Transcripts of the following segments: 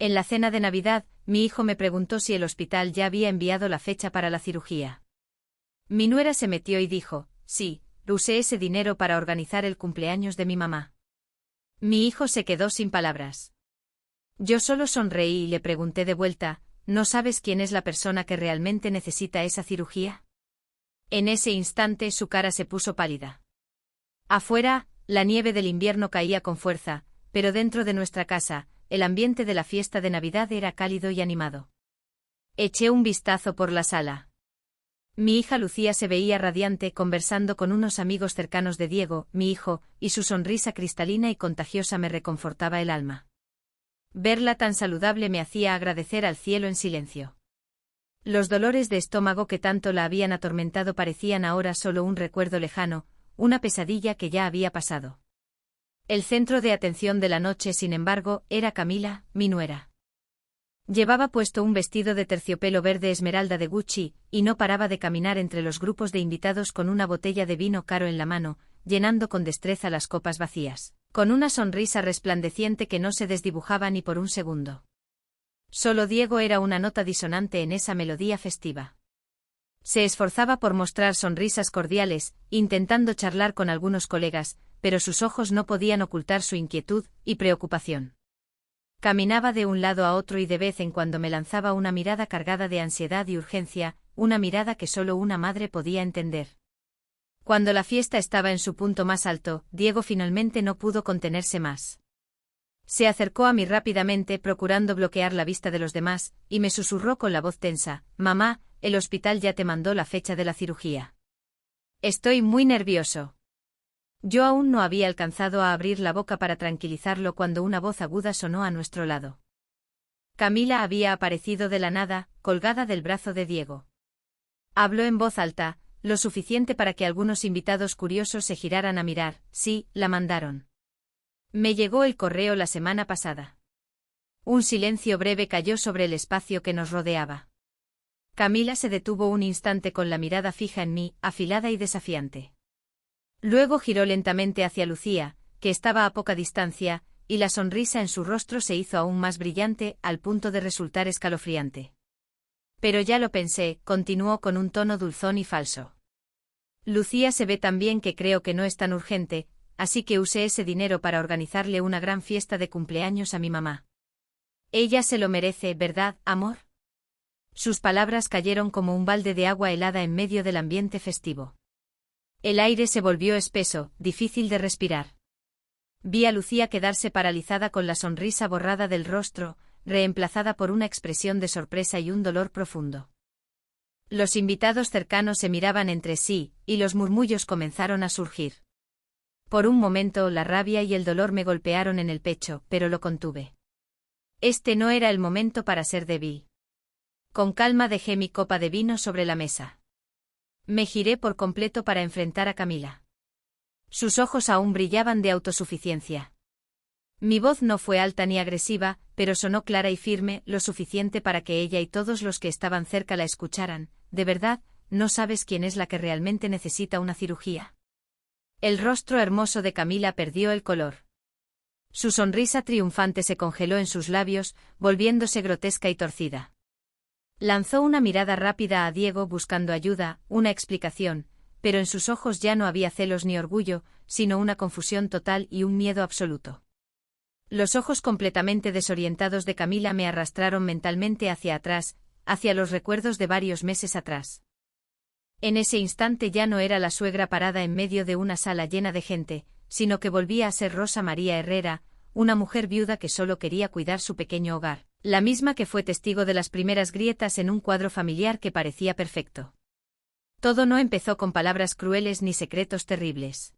En la cena de Navidad, mi hijo me preguntó si el hospital ya había enviado la fecha para la cirugía. Mi nuera se metió y dijo, sí, usé ese dinero para organizar el cumpleaños de mi mamá. Mi hijo se quedó sin palabras. Yo solo sonreí y le pregunté de vuelta, ¿no sabes quién es la persona que realmente necesita esa cirugía? En ese instante su cara se puso pálida. Afuera, la nieve del invierno caía con fuerza, pero dentro de nuestra casa, el ambiente de la fiesta de Navidad era cálido y animado. Eché un vistazo por la sala. Mi hija Lucía se veía radiante conversando con unos amigos cercanos de Diego, mi hijo, y su sonrisa cristalina y contagiosa me reconfortaba el alma. Verla tan saludable me hacía agradecer al cielo en silencio. Los dolores de estómago que tanto la habían atormentado parecían ahora solo un recuerdo lejano, una pesadilla que ya había pasado. El centro de atención de la noche, sin embargo, era Camila, mi nuera. Llevaba puesto un vestido de terciopelo verde esmeralda de Gucci, y no paraba de caminar entre los grupos de invitados con una botella de vino caro en la mano, llenando con destreza las copas vacías, con una sonrisa resplandeciente que no se desdibujaba ni por un segundo. Solo Diego era una nota disonante en esa melodía festiva. Se esforzaba por mostrar sonrisas cordiales, intentando charlar con algunos colegas, pero sus ojos no podían ocultar su inquietud y preocupación. Caminaba de un lado a otro y de vez en cuando me lanzaba una mirada cargada de ansiedad y urgencia, una mirada que solo una madre podía entender. Cuando la fiesta estaba en su punto más alto, Diego finalmente no pudo contenerse más. Se acercó a mí rápidamente procurando bloquear la vista de los demás, y me susurró con la voz tensa, «Mamá, el hospital ya te mandó la fecha de la cirugía. Estoy muy nervioso». Yo aún no había alcanzado a abrir la boca para tranquilizarlo cuando una voz aguda sonó a nuestro lado. Camila había aparecido de la nada, colgada del brazo de Diego. Habló en voz alta, lo suficiente para que algunos invitados curiosos se giraran a mirar. Sí, la mandaron. Me llegó el correo la semana pasada. Un silencio breve cayó sobre el espacio que nos rodeaba. Camila se detuvo un instante con la mirada fija en mí, afilada y desafiante. Luego giró lentamente hacia Lucía, que estaba a poca distancia, y la sonrisa en su rostro se hizo aún más brillante, al punto de resultar escalofriante. Pero ya lo pensé, continuó con un tono dulzón y falso. Lucía se ve tan bien que creo que no es tan urgente, así que usé ese dinero para organizarle una gran fiesta de cumpleaños a mi mamá. Ella se lo merece, ¿verdad, amor? Sus palabras cayeron como un balde de agua helada en medio del ambiente festivo. El aire se volvió espeso, difícil de respirar. Vi a Lucía quedarse paralizada con la sonrisa borrada del rostro, reemplazada por una expresión de sorpresa y un dolor profundo. Los invitados cercanos se miraban entre sí, y los murmullos comenzaron a surgir. Por un momento la rabia y el dolor me golpearon en el pecho, pero lo contuve. Este no era el momento para ser débil. Con calma dejé mi copa de vino sobre la mesa. Me giré por completo para enfrentar a Camila. Sus ojos aún brillaban de autosuficiencia. Mi voz no fue alta ni agresiva, pero sonó clara y firme, lo suficiente para que ella y todos los que estaban cerca la escucharan. ¿De verdad, no sabes quién es la que realmente necesita una cirugía? El rostro hermoso de Camila perdió el color. Su sonrisa triunfante se congeló en sus labios, volviéndose grotesca y torcida. Lanzó una mirada rápida a Diego buscando ayuda, una explicación, pero en sus ojos ya no había celos ni orgullo, sino una confusión total y un miedo absoluto. Los ojos completamente desorientados de Camila me arrastraron mentalmente hacia atrás, hacia los recuerdos de varios meses atrás. En ese instante ya no era la suegra parada en medio de una sala llena de gente, sino que volvía a ser Rosa María Herrera, una mujer viuda que solo quería cuidar su pequeño hogar, la misma que fue testigo de las primeras grietas en un cuadro familiar que parecía perfecto. Todo no empezó con palabras crueles ni secretos terribles.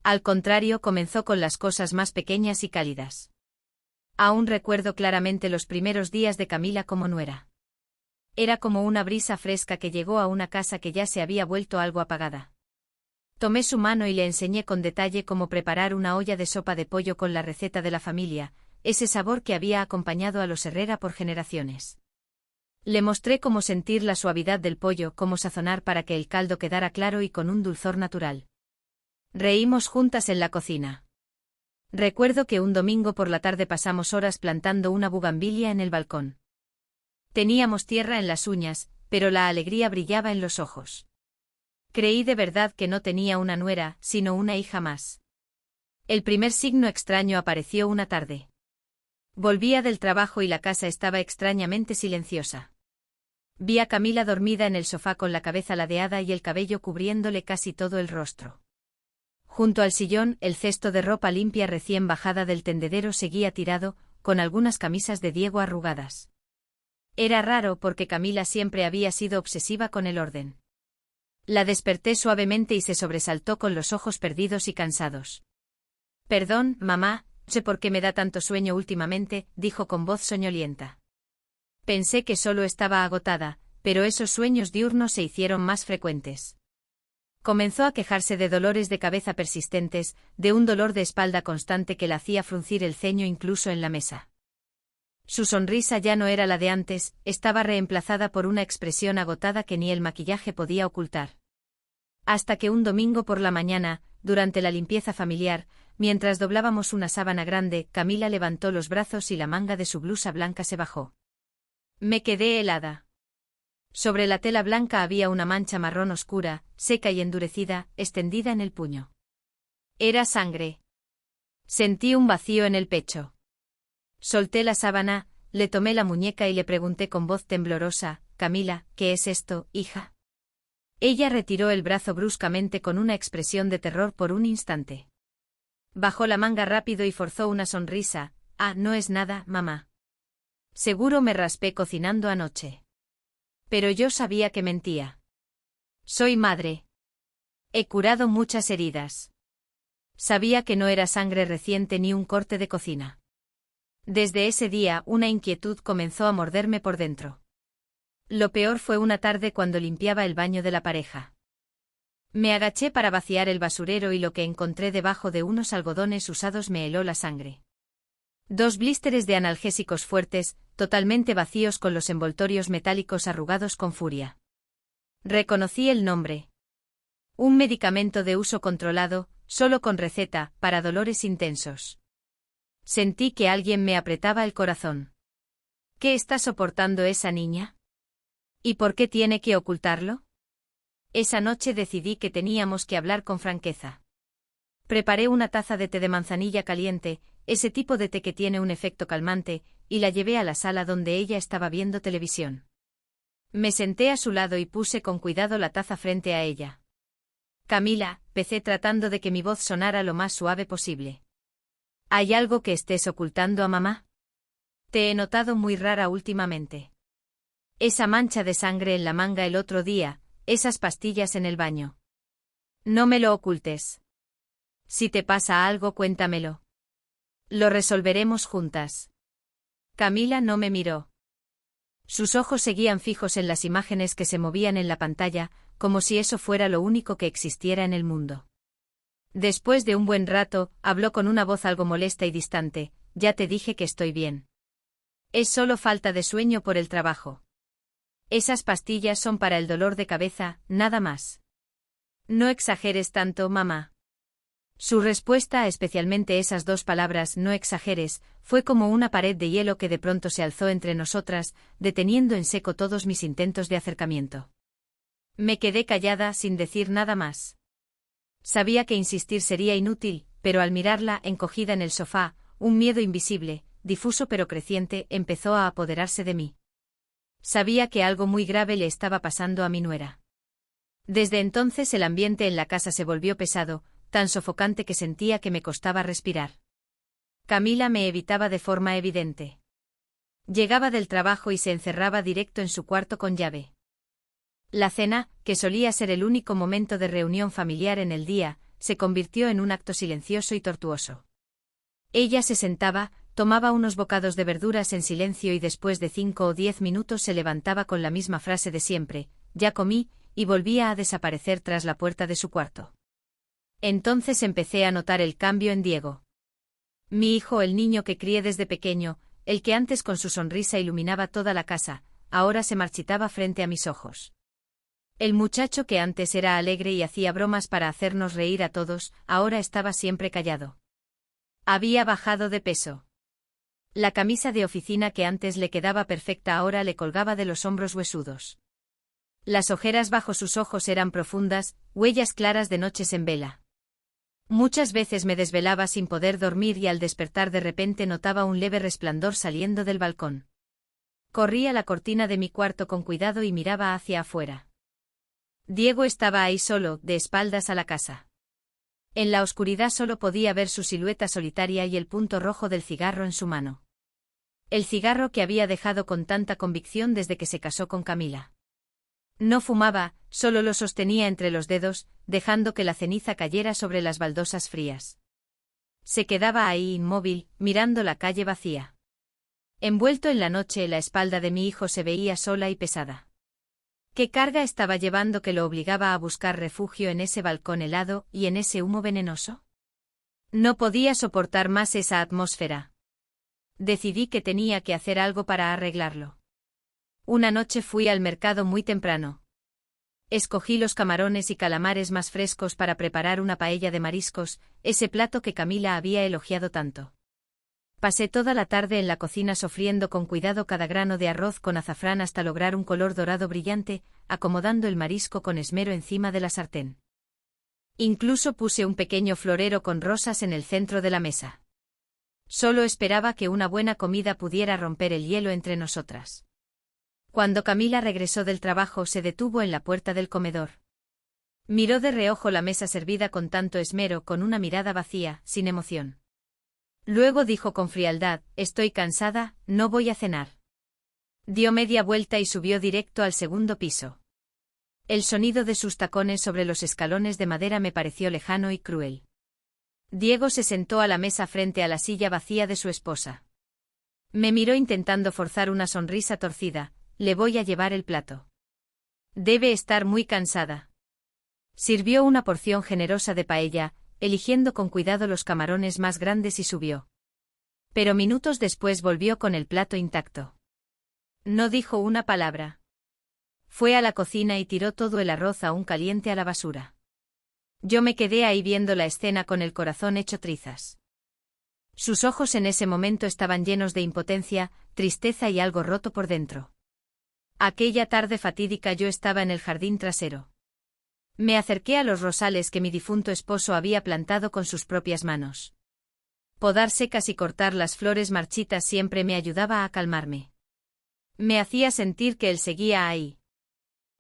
Al contrario, comenzó con las cosas más pequeñas y cálidas. Aún recuerdo claramente los primeros días de Camila como nuera. Era como una brisa fresca que llegó a una casa que ya se había vuelto algo apagada. Tomé su mano y le enseñé con detalle cómo preparar una olla de sopa de pollo con la receta de la familia, ese sabor que había acompañado a los Herrera por generaciones. Le mostré cómo sentir la suavidad del pollo, cómo sazonar para que el caldo quedara claro y con un dulzor natural. Reímos juntas en la cocina. Recuerdo que un domingo por la tarde pasamos horas plantando una bugambilia en el balcón. Teníamos tierra en las uñas, pero la alegría brillaba en los ojos. Creí de verdad que no tenía una nuera, sino una hija más. El primer signo extraño apareció una tarde. Volvía del trabajo y la casa estaba extrañamente silenciosa. Vi a Camila dormida en el sofá con la cabeza ladeada y el cabello cubriéndole casi todo el rostro. Junto al sillón, el cesto de ropa limpia recién bajada del tendedero seguía tirado, con algunas camisas de Diego arrugadas. Era raro porque Camila siempre había sido obsesiva con el orden. La desperté suavemente y se sobresaltó con los ojos perdidos y cansados. «Perdón, mamá, no sé por qué me da tanto sueño últimamente», dijo con voz soñolienta. Pensé que solo estaba agotada, pero esos sueños diurnos se hicieron más frecuentes. Comenzó a quejarse de dolores de cabeza persistentes, de un dolor de espalda constante que la hacía fruncir el ceño incluso en la mesa. Su sonrisa ya no era la de antes, estaba reemplazada por una expresión agotada que ni el maquillaje podía ocultar. Hasta que un domingo por la mañana, durante la limpieza familiar, mientras doblábamos una sábana grande, Camila levantó los brazos y la manga de su blusa blanca se bajó. Me quedé helada. Sobre la tela blanca había una mancha marrón oscura, seca y endurecida, extendida en el puño. Era sangre. Sentí un vacío en el pecho. Solté la sábana, le tomé la muñeca y le pregunté con voz temblorosa: «Camila, ¿qué es esto, hija?». Ella retiró el brazo bruscamente con una expresión de terror por un instante. Bajó la manga rápido y forzó una sonrisa. «Ah, no es nada, mamá. Seguro me raspé cocinando anoche». Pero yo sabía que mentía. Soy madre. He curado muchas heridas. Sabía que no era sangre reciente ni un corte de cocina. Desde ese día una inquietud comenzó a morderme por dentro. Lo peor fue una tarde cuando limpiaba el baño de la pareja. Me agaché para vaciar el basurero y lo que encontré debajo de unos algodones usados me heló la sangre. 2 blísteres de analgésicos fuertes, totalmente vacíos con los envoltorios metálicos arrugados con furia. Reconocí el nombre. Un medicamento de uso controlado, solo con receta, para dolores intensos. Sentí que alguien me apretaba el corazón. ¿Qué está soportando esa niña? ¿Y por qué tiene que ocultarlo? Esa noche decidí que teníamos que hablar con franqueza. Preparé una taza de té de manzanilla caliente, ese tipo de té que tiene un efecto calmante, y la llevé a la sala donde ella estaba viendo televisión. Me senté a su lado y puse con cuidado la taza frente a ella. «Camila», empecé tratando de que mi voz sonara lo más suave posible. «¿Hay algo que estés ocultando a mamá? Te he notado muy rara últimamente. Esa mancha de sangre en la manga el otro día, esas pastillas en el baño. No me lo ocultes. Si te pasa algo, cuéntamelo. Lo resolveremos juntas». Camila no me miró. Sus ojos seguían fijos en las imágenes que se movían en la pantalla, como si eso fuera lo único que existiera en el mundo. Después de un buen rato, habló con una voz algo molesta y distante: «Ya te dije que estoy bien. Es solo falta de sueño por el trabajo. Esas pastillas son para el dolor de cabeza, nada más. No exageres tanto, mamá». Su respuesta, especialmente esas 2 palabras, «no exageres», fue como una pared de hielo que de pronto se alzó entre nosotras, deteniendo en seco todos mis intentos de acercamiento. Me quedé callada sin decir nada más. Sabía que insistir sería inútil, pero al mirarla encogida en el sofá, un miedo invisible, difuso pero creciente, empezó a apoderarse de mí. Sabía que algo muy grave le estaba pasando a mi nuera. Desde entonces el ambiente en la casa se volvió pesado, tan sofocante que sentía que me costaba respirar. Camila me evitaba de forma evidente. Llegaba del trabajo y se encerraba directo en su cuarto con llave. La cena, que solía ser el único momento de reunión familiar en el día, se convirtió en un acto silencioso y tortuoso. Ella se sentaba, tomaba unos bocados de verduras en silencio y después de 5 o 10 minutos se levantaba con la misma frase de siempre: «Ya comí», y volvía a desaparecer tras la puerta de su cuarto. Entonces empecé a notar el cambio en Diego. Mi hijo, el niño que crié desde pequeño, el que antes con su sonrisa iluminaba toda la casa, ahora se marchitaba frente a mis ojos. El muchacho que antes era alegre y hacía bromas para hacernos reír a todos, ahora estaba siempre callado. Había bajado de peso. La camisa de oficina que antes le quedaba perfecta ahora le colgaba de los hombros huesudos. Las ojeras bajo sus ojos eran profundas, huellas claras de noches en vela. Muchas veces me desvelaba sin poder dormir y al despertar de repente notaba un leve resplandor saliendo del balcón. Corrí a la cortina de mi cuarto con cuidado y miraba hacia afuera. Diego estaba ahí solo, de espaldas a la casa. En la oscuridad solo podía ver su silueta solitaria y el punto rojo del cigarro en su mano. El cigarro que había dejado con tanta convicción desde que se casó con Camila. No fumaba, solo lo sostenía entre los dedos, dejando que la ceniza cayera sobre las baldosas frías. Se quedaba ahí inmóvil, mirando la calle vacía. Envuelto en la noche, la espalda de mi hijo se veía sola y pesada. ¿Qué carga estaba llevando que lo obligaba a buscar refugio en ese balcón helado y en ese humo venenoso? No podía soportar más esa atmósfera. Decidí que tenía que hacer algo para arreglarlo. Una noche fui al mercado muy temprano. Escogí los camarones y calamares más frescos para preparar una paella de mariscos, ese plato que Camila había elogiado tanto. Pasé toda la tarde en la cocina sofriendo con cuidado cada grano de arroz con azafrán hasta lograr un color dorado brillante, acomodando el marisco con esmero encima de la sartén. Incluso puse un pequeño florero con rosas en el centro de la mesa. Solo esperaba que una buena comida pudiera romper el hielo entre nosotras. Cuando Camila regresó del trabajo se detuvo en la puerta del comedor. Miró de reojo la mesa servida con tanto esmero con una mirada vacía, sin emoción. Luego dijo con frialdad, «Estoy cansada, no voy a cenar». Dio media vuelta y subió directo al segundo piso. El sonido de sus tacones sobre los escalones de madera me pareció lejano y cruel. Diego se sentó a la mesa frente a la silla vacía de su esposa. Me miró intentando forzar una sonrisa torcida. «Le voy a llevar el plato». Debe estar muy cansada. Sirvió una porción generosa de paella, eligiendo con cuidado los camarones más grandes y subió. Pero minutos después volvió con el plato intacto. No dijo una palabra. Fue a la cocina y tiró todo el arroz aún caliente a la basura. Yo me quedé ahí viendo la escena con el corazón hecho trizas. Sus ojos en ese momento estaban llenos de impotencia, tristeza y algo roto por dentro. Aquella tarde fatídica yo estaba en el jardín trasero. Me acerqué a los rosales que mi difunto esposo había plantado con sus propias manos. Podar secas y cortar las flores marchitas siempre me ayudaba a calmarme. Me hacía sentir que él seguía ahí.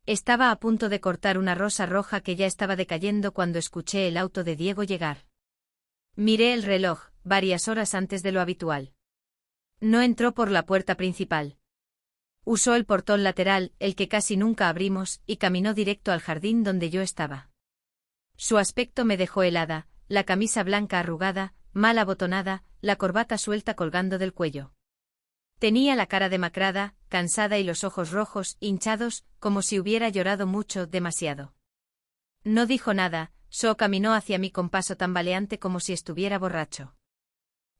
Estaba a punto de cortar una rosa roja que ya estaba decayendo cuando escuché el auto de Diego llegar. Miré el reloj, varias horas antes de lo habitual. No entró por la puerta principal. Usó el portón lateral, el que casi nunca abrimos, y caminó directo al jardín donde yo estaba. Su aspecto me dejó helada, la camisa blanca arrugada, mal abotonada, la corbata suelta colgando del cuello. Tenía la cara demacrada, cansada y los ojos rojos, hinchados, como si hubiera llorado mucho, demasiado. No dijo nada, solo caminó hacia mí con paso tambaleante como si estuviera borracho.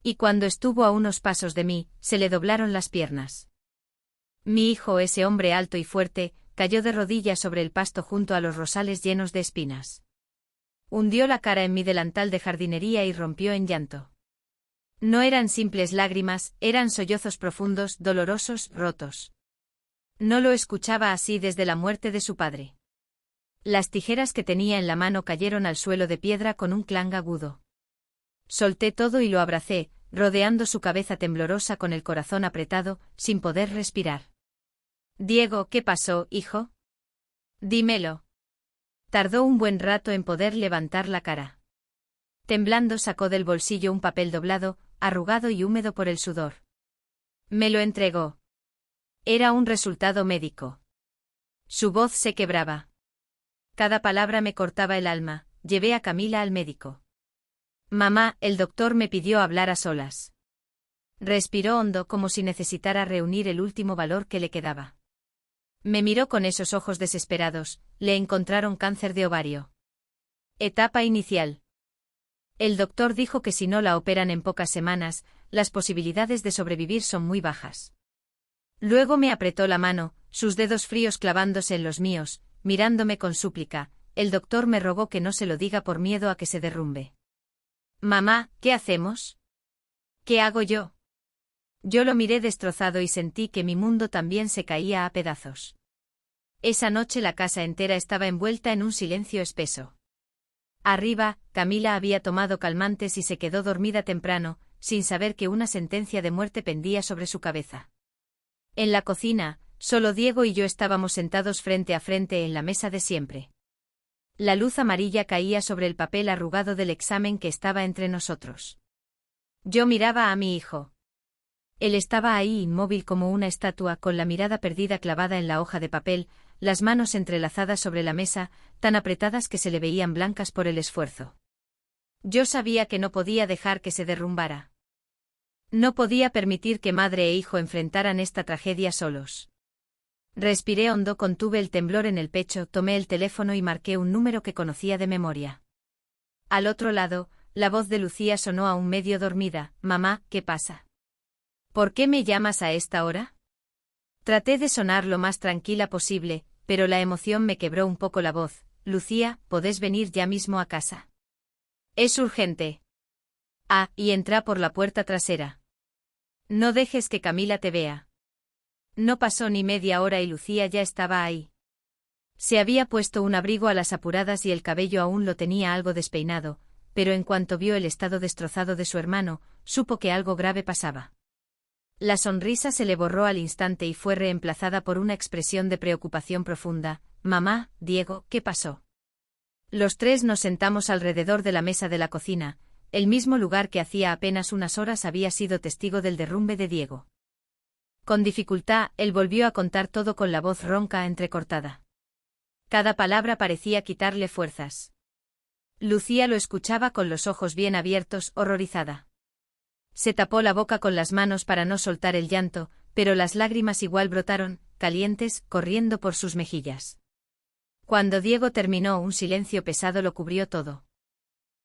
Y cuando estuvo a unos pasos de mí, se le doblaron las piernas. Mi hijo, ese hombre alto y fuerte, cayó de rodillas sobre el pasto junto a los rosales llenos de espinas. Hundió la cara en mi delantal de jardinería y rompió en llanto. No eran simples lágrimas, eran sollozos profundos, dolorosos, rotos. No lo escuchaba así desde la muerte de su padre. Las tijeras que tenía en la mano cayeron al suelo de piedra con un clang agudo. Solté todo y lo abracé, rodeando su cabeza temblorosa con el corazón apretado, sin poder respirar. «Diego, ¿qué pasó, hijo? Dímelo». Tardó un buen rato en poder levantar la cara. Temblando sacó del bolsillo un papel doblado, arrugado y húmedo por el sudor. Me lo entregó. Era un resultado médico. Su voz se quebraba. Cada palabra me cortaba el alma. Llevé a Camila al médico. «Mamá, el doctor me pidió hablar a solas». Respiró hondo como si necesitara reunir el último valor que le quedaba. Me miró con esos ojos desesperados. Le encontraron cáncer de ovario. Etapa inicial. El doctor dijo que si no la operan en pocas semanas, las posibilidades de sobrevivir son muy bajas. Luego me apretó la mano, sus dedos fríos clavándose en los míos, mirándome con súplica. El doctor me rogó que no se lo diga por miedo a que se derrumbe. «Mamá, ¿qué hacemos?». ¿Qué hago yo? Yo lo miré destrozado y sentí que mi mundo también se caía a pedazos. Esa noche la casa entera estaba envuelta en un silencio espeso. Arriba, Camila había tomado calmantes y se quedó dormida temprano, sin saber que una sentencia de muerte pendía sobre su cabeza. En la cocina, solo Diego y yo estábamos sentados frente a frente en la mesa de siempre. La luz amarilla caía sobre el papel arrugado del examen que estaba entre nosotros. Yo miraba a mi hijo. Él estaba ahí inmóvil como una estatua, con la mirada perdida clavada en la hoja de papel, las manos entrelazadas sobre la mesa, tan apretadas que se le veían blancas por el esfuerzo. Yo sabía que no podía dejar que se derrumbara. No podía permitir que madre e hijo enfrentaran esta tragedia solos. Respiré hondo, contuve el temblor en el pecho, tomé el teléfono y marqué un número que conocía de memoria. Al otro lado, la voz de Lucía sonó aún medio dormida. «Mamá, ¿qué pasa? ¿Por qué me llamas a esta hora?» Traté de sonar lo más tranquila posible, pero la emoción me quebró un poco la voz. «Lucía, ¿podés venir ya mismo a casa? Es urgente. Ah, y entra por la puerta trasera. No dejes que Camila te vea». No pasó ni media hora y Lucía ya estaba ahí. Se había puesto un abrigo a las apuradas y el cabello aún lo tenía algo despeinado, pero en cuanto vio el estado destrozado de su hermano, supo que algo grave pasaba. La sonrisa se le borró al instante y fue reemplazada por una expresión de preocupación profunda. «Mamá, Diego, ¿qué pasó?» Los tres nos sentamos alrededor de la mesa de la cocina, el mismo lugar que hacía apenas unas horas había sido testigo del derrumbe de Diego. Con dificultad, él volvió a contar todo con la voz ronca entrecortada. Cada palabra parecía quitarle fuerzas. Lucía lo escuchaba con los ojos bien abiertos, horrorizada. Se tapó la boca con las manos para no soltar el llanto, pero las lágrimas igual brotaron, calientes, corriendo por sus mejillas. Cuando Diego terminó, un silencio pesado lo cubrió todo.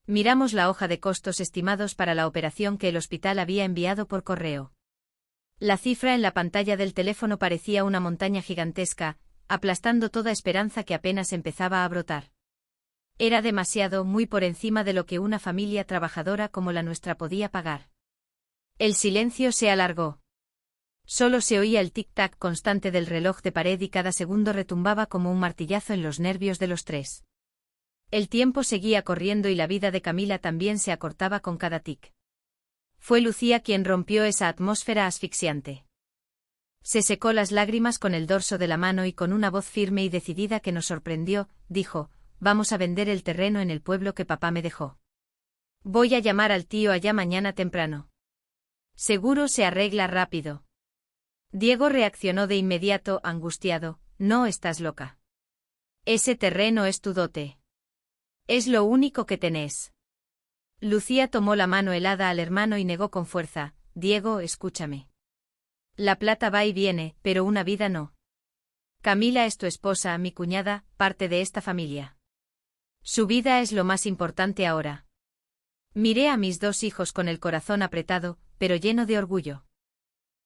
Miramos la hoja de costos estimados para la operación que el hospital había enviado por correo. La cifra en la pantalla del teléfono parecía una montaña gigantesca, aplastando toda esperanza que apenas empezaba a brotar. Era demasiado, muy por encima de lo que una familia trabajadora como la nuestra podía pagar. El silencio se alargó. Solo se oía el tic-tac constante del reloj de pared y cada segundo retumbaba como un martillazo en los nervios de los tres. El tiempo seguía corriendo y la vida de Camila también se acortaba con cada tic. Fue Lucía quien rompió esa atmósfera asfixiante. Se secó las lágrimas con el dorso de la mano y con una voz firme y decidida que nos sorprendió, dijo: «Vamos a vender el terreno en el pueblo que papá me dejó. Voy a llamar al tío allá mañana temprano. Seguro se arregla rápido». Diego reaccionó de inmediato, angustiado: «No estás loca. Ese terreno es tu dote. Es lo único que tenés». Lucía tomó la mano helada al hermano y negó con fuerza: «Diego, escúchame. La plata va y viene, pero una vida no. Camila es tu esposa, mi cuñada, parte de esta familia. Su vida es lo más importante ahora». Miré a mis dos hijos con el corazón apretado, pero lleno de orgullo.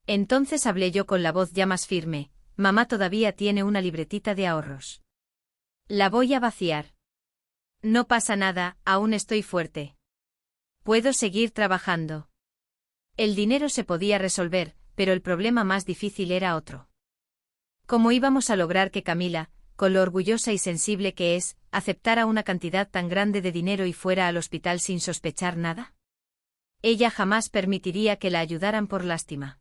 Entonces hablé yo con la voz ya más firme: «Mamá todavía tiene una libretita de ahorros. La voy a vaciar. No pasa nada, aún estoy fuerte. Puedo seguir trabajando». El dinero se podía resolver, pero el problema más difícil era otro. ¿Cómo íbamos a lograr que Camila, con lo orgullosa y sensible que es, aceptara una cantidad tan grande de dinero y fuera al hospital sin sospechar nada? Ella jamás permitiría que la ayudaran por lástima.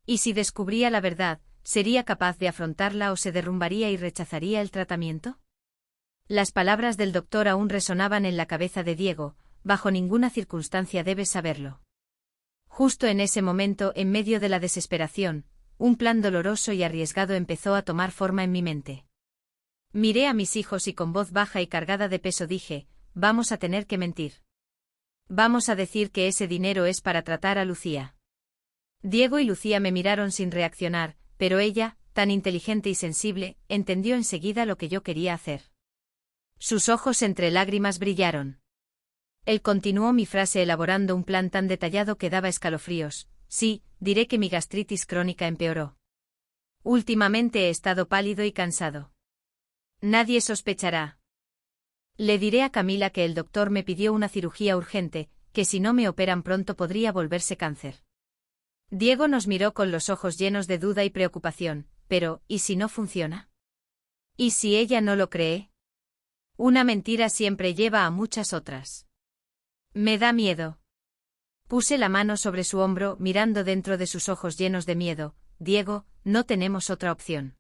¿Y si descubría la verdad, sería capaz de afrontarla o se derrumbaría y rechazaría el tratamiento? Las palabras del doctor aún resonaban en la cabeza de Diego: «Bajo ninguna circunstancia debes saberlo». Justo en ese momento, en medio de la desesperación, un plan doloroso y arriesgado empezó a tomar forma en mi mente. Miré a mis hijos y con voz baja y cargada de peso dije: «Vamos a tener que mentir. Vamos a decir que ese dinero es para tratar a Lucía». Diego y Lucía me miraron sin reaccionar, pero ella, tan inteligente y sensible, entendió enseguida lo que yo quería hacer. Sus ojos entre lágrimas brillaron. Él continuó mi frase elaborando un plan tan detallado que daba escalofríos: «Sí, diré que mi gastritis crónica empeoró. Últimamente he estado pálido y cansado. Nadie sospechará. Le diré a Camila que el doctor me pidió una cirugía urgente, que si no me operan pronto podría volverse cáncer. Diego nos miró con los ojos llenos de duda y preocupación, pero, ¿y si no funciona? ¿Y si ella no lo cree? Una mentira siempre lleva a muchas otras. Me da miedo. Puse la mano sobre su hombro, mirando dentro de sus ojos llenos de miedo. Diego, no tenemos otra opción.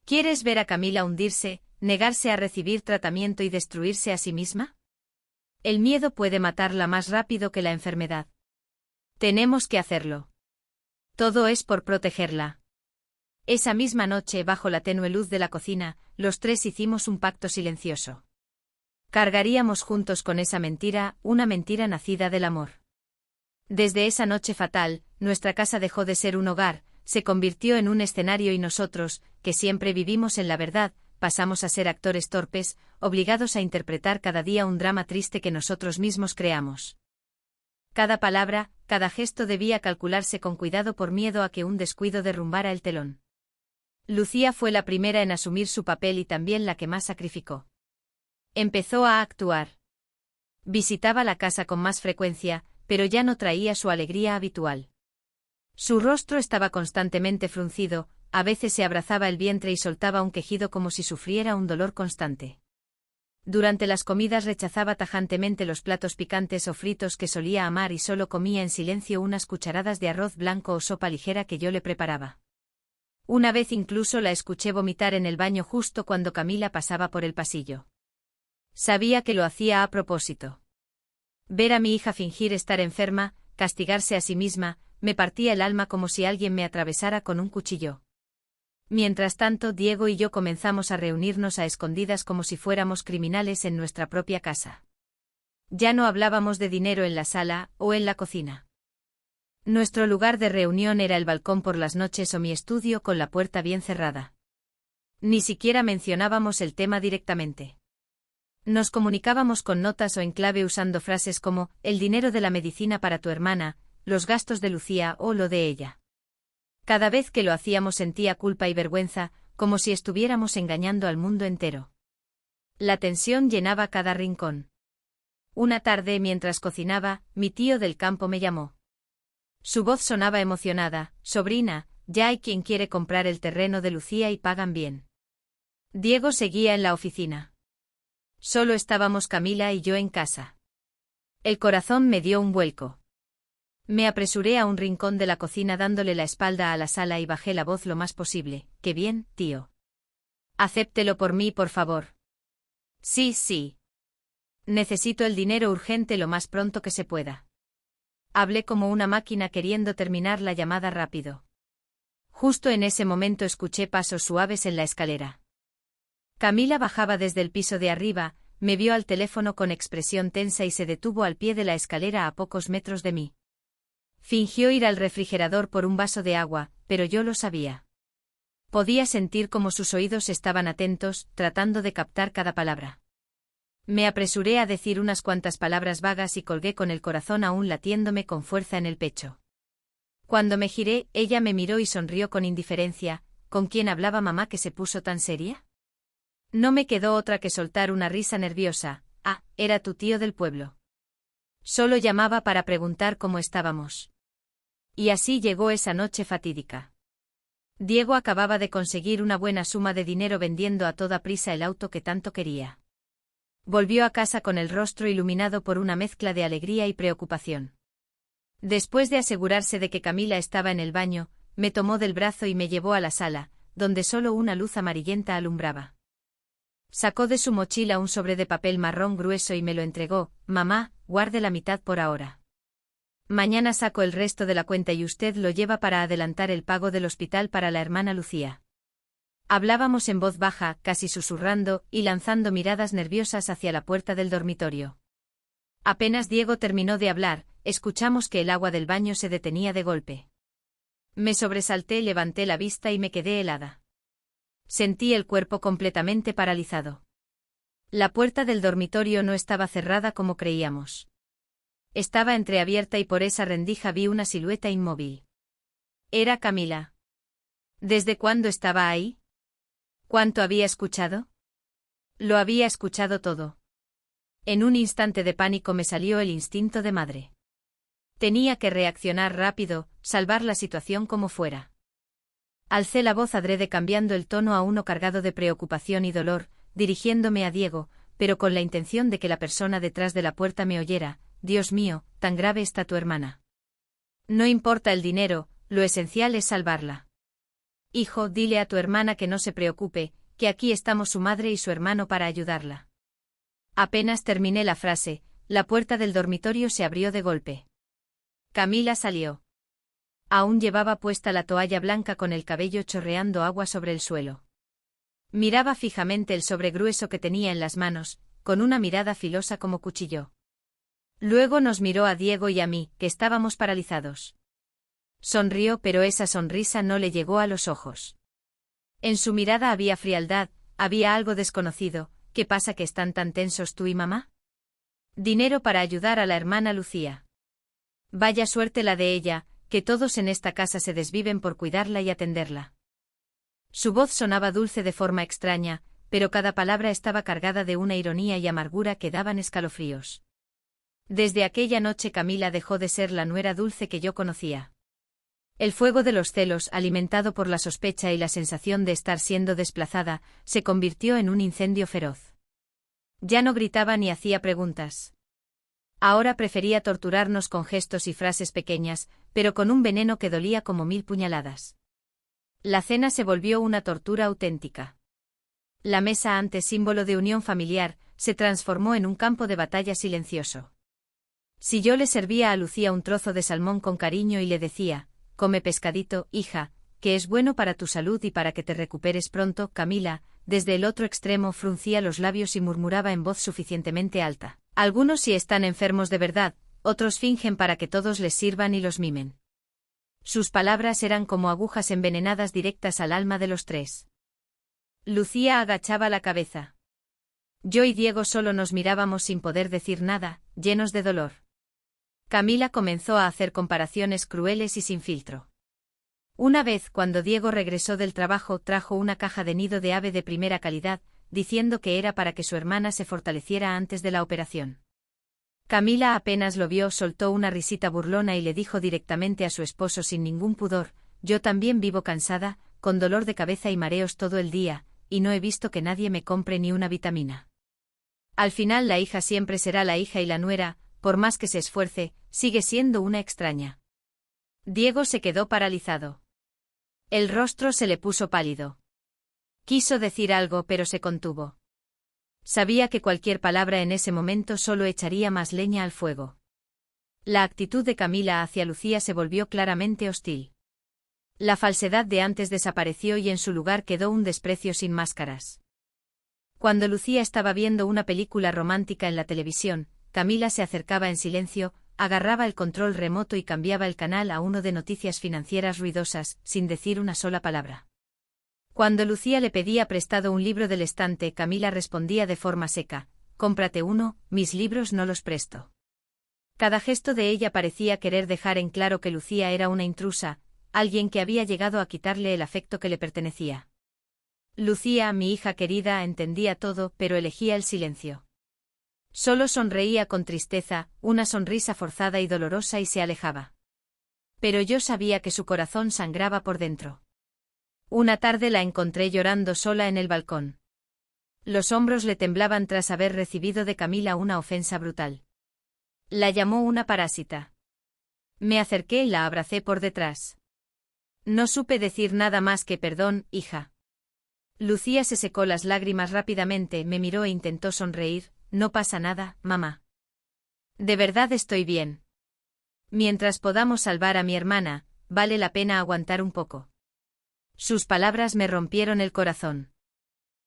¿Quieres ver a Camila hundirse, negarse a recibir tratamiento y destruirse a sí misma? El miedo puede matarla más rápido que la enfermedad. Tenemos que hacerlo. Todo es por protegerla. Esa misma noche, bajo la tenue luz de la cocina, los tres hicimos un pacto silencioso. Cargaríamos juntos con esa mentira, una mentira nacida del amor. Desde esa noche fatal, nuestra casa dejó de ser un hogar, se convirtió en un escenario y nosotros, que siempre vivimos en la verdad, pasamos a ser actores torpes, obligados a interpretar cada día un drama triste que nosotros mismos creamos. Cada palabra, cada gesto debía calcularse con cuidado por miedo a que un descuido derrumbara el telón. Lucía fue la primera en asumir su papel y también la que más sacrificó. Empezó a actuar. Visitaba la casa con más frecuencia, pero ya no traía su alegría habitual. Su rostro estaba constantemente fruncido, a veces se abrazaba el vientre y soltaba un quejido como si sufriera un dolor constante. Durante las comidas rechazaba tajantemente los platos picantes o fritos que solía amar y solo comía en silencio unas cucharadas de arroz blanco o sopa ligera que yo le preparaba. Una vez incluso la escuché vomitar en el baño justo cuando Camila pasaba por el pasillo. Sabía que lo hacía a propósito. Ver a mi hija fingir estar enferma, castigarse a sí misma, me partía el alma como si alguien me atravesara con un cuchillo. Mientras tanto, Diego y yo comenzamos a reunirnos a escondidas como si fuéramos criminales en nuestra propia casa. Ya no hablábamos de dinero en la sala o en la cocina. Nuestro lugar de reunión era el balcón por las noches o mi estudio con la puerta bien cerrada. Ni siquiera mencionábamos el tema directamente. Nos comunicábamos con notas o en clave usando frases como, el dinero de la medicina para tu hermana, los gastos de Lucía o lo de ella. Cada vez que lo hacíamos sentía culpa y vergüenza, como si estuviéramos engañando al mundo entero. La tensión llenaba cada rincón. Una tarde, mientras cocinaba, mi tío del campo me llamó. Su voz sonaba emocionada, sobrina, ya hay quien quiere comprar el terreno de Lucía y pagan bien. Diego seguía en la oficina. Solo estábamos Camila y yo en casa. El corazón me dio un vuelco. Me apresuré a un rincón de la cocina dándole la espalda a la sala y bajé la voz lo más posible. «Qué bien, tío. Acéptelo por mí, por favor». «Sí, sí. Necesito el dinero urgente lo más pronto que se pueda». Hablé como una máquina queriendo terminar la llamada rápido. Justo en ese momento escuché pasos suaves en la escalera. Camila bajaba desde el piso de arriba, me vio al teléfono con expresión tensa y se detuvo al pie de la escalera a pocos metros de mí. Fingió ir al refrigerador por un vaso de agua, pero yo lo sabía. Podía sentir cómo sus oídos estaban atentos, tratando de captar cada palabra. Me apresuré a decir unas cuantas palabras vagas y colgué con el corazón aún latiéndome con fuerza en el pecho. Cuando me giré, ella me miró y sonrió con indiferencia. ¿Con quién hablaba mamá que se puso tan seria? No me quedó otra que soltar una risa nerviosa. Ah, era tu tío del pueblo. Solo llamaba para preguntar cómo estábamos. Y así llegó esa noche fatídica. Diego acababa de conseguir una buena suma de dinero vendiendo a toda prisa el auto que tanto quería. Volvió a casa con el rostro iluminado por una mezcla de alegría y preocupación. Después de asegurarse de que Camila estaba en el baño, me tomó del brazo y me llevó a la sala, donde solo una luz amarillenta alumbraba. Sacó de su mochila un sobre de papel marrón grueso y me lo entregó. «Mamá, guarde la mitad por ahora. Mañana saco el resto de la cuenta y usted lo lleva para adelantar el pago del hospital para la hermana Lucía». Hablábamos en voz baja, casi susurrando, y lanzando miradas nerviosas hacia la puerta del dormitorio. Apenas Diego terminó de hablar, escuchamos que el agua del baño se detenía de golpe. Me sobresalté, levanté la vista y me quedé helada. Sentí el cuerpo completamente paralizado. La puerta del dormitorio no estaba cerrada como creíamos. Estaba entreabierta y por esa rendija vi una silueta inmóvil. Era Camila. ¿Desde cuándo estaba ahí? ¿Cuánto había escuchado? Lo había escuchado todo. En un instante de pánico me salió el instinto de madre. Tenía que reaccionar rápido, salvar la situación como fuera. Alcé la voz adrede cambiando el tono a uno cargado de preocupación y dolor, dirigiéndome a Diego, pero con la intención de que la persona detrás de la puerta me oyera. Dios mío, tan grave está tu hermana. No importa el dinero, lo esencial es salvarla. Hijo, dile a tu hermana que no se preocupe, que aquí estamos su madre y su hermano para ayudarla. Apenas terminé la frase, la puerta del dormitorio se abrió de golpe. Camila salió. Aún llevaba puesta la toalla blanca con el cabello chorreando agua sobre el suelo. Miraba fijamente el sobregrueso que tenía en las manos, con una mirada filosa como cuchillo. Luego nos miró a Diego y a mí, que estábamos paralizados. Sonrió, pero esa sonrisa no le llegó a los ojos. En su mirada había frialdad, había algo desconocido. ¿Qué pasa que están tan tensos tú y mamá? Dinero para ayudar a la hermana Lucía. Vaya suerte la de ella, que todos en esta casa se desviven por cuidarla y atenderla. Su voz sonaba dulce de forma extraña, pero cada palabra estaba cargada de una ironía y amargura que daban escalofríos. Desde aquella noche Camila dejó de ser la nuera dulce que yo conocía. El fuego de los celos, alimentado por la sospecha y la sensación de estar siendo desplazada, se convirtió en un incendio feroz. Ya no gritaba ni hacía preguntas. Ahora prefería torturarnos con gestos y frases pequeñas, pero con un veneno que dolía como 1000 puñaladas. La cena se volvió una tortura auténtica. La mesa, antes símbolo de unión familiar, se transformó en un campo de batalla silencioso. Si yo le servía a Lucía un trozo de salmón con cariño y le decía, come pescadito, hija, que es bueno para tu salud y para que te recuperes pronto, Camila, desde el otro extremo fruncía los labios y murmuraba en voz suficientemente alta. Algunos sí están enfermos de verdad, otros fingen para que todos les sirvan y los mimen. Sus palabras eran como agujas envenenadas directas al alma de los tres. Lucía agachaba la cabeza. Yo y Diego solo nos mirábamos sin poder decir nada, llenos de dolor. Camila comenzó a hacer comparaciones crueles y sin filtro. Una vez, cuando Diego regresó del trabajo, trajo una caja de nido de ave de primera calidad, diciendo que era para que su hermana se fortaleciera antes de la operación. Camila apenas lo vio, soltó una risita burlona y le dijo directamente a su esposo sin ningún pudor, yo también vivo cansada, con dolor de cabeza y mareos todo el día, y no he visto que nadie me compre ni una vitamina. Al final la hija siempre será la hija y la nuera, por más que se esfuerce, sigue siendo una extraña. Diego se quedó paralizado. El rostro se le puso pálido. Quiso decir algo pero se contuvo. Sabía que cualquier palabra en ese momento solo echaría más leña al fuego. La actitud de Camila hacia Lucía se volvió claramente hostil. La falsedad de antes desapareció y en su lugar quedó un desprecio sin máscaras. Cuando Lucía estaba viendo una película romántica en la televisión, Camila se acercaba en silencio, agarraba el control remoto y cambiaba el canal a uno de noticias financieras ruidosas, sin decir una sola palabra. Cuando Lucía le pedía prestado un libro del estante, Camila respondía de forma seca, cómprate uno, mis libros no los presto. Cada gesto de ella parecía querer dejar en claro que Lucía era una intrusa, alguien que había llegado a quitarle el afecto que le pertenecía. Lucía, mi hija querida, entendía todo, pero elegía el silencio. Solo sonreía con tristeza, una sonrisa forzada y dolorosa y se alejaba. Pero yo sabía que su corazón sangraba por dentro. Una tarde la encontré llorando sola en el balcón. Los hombros le temblaban tras haber recibido de Camila una ofensa brutal. La llamó una parásita. Me acerqué y la abracé por detrás. No supe decir nada más que perdón, hija. Lucía se secó las lágrimas rápidamente, me miró e intentó sonreír, no pasa nada, mamá. De verdad estoy bien. Mientras podamos salvar a mi hermana, vale la pena aguantar un poco. Sus palabras me rompieron el corazón.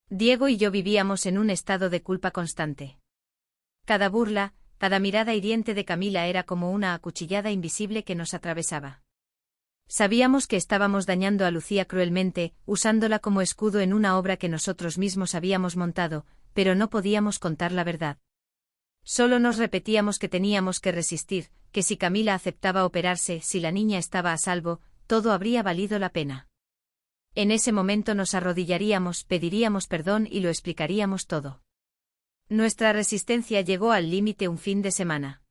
Diego y yo vivíamos en un estado de culpa constante. Cada burla, cada mirada hiriente de Camila era como una acuchillada invisible que nos atravesaba. Sabíamos que estábamos dañando a Lucía cruelmente, usándola como escudo en una obra que nosotros mismos habíamos montado, pero no podíamos contar la verdad. Solo nos repetíamos que teníamos que resistir, que si Camila aceptaba operarse, si la niña estaba a salvo, todo habría valido la pena. En ese momento nos arrodillaríamos, pediríamos perdón y lo explicaríamos todo. Nuestra resistencia llegó al límite un fin de semana.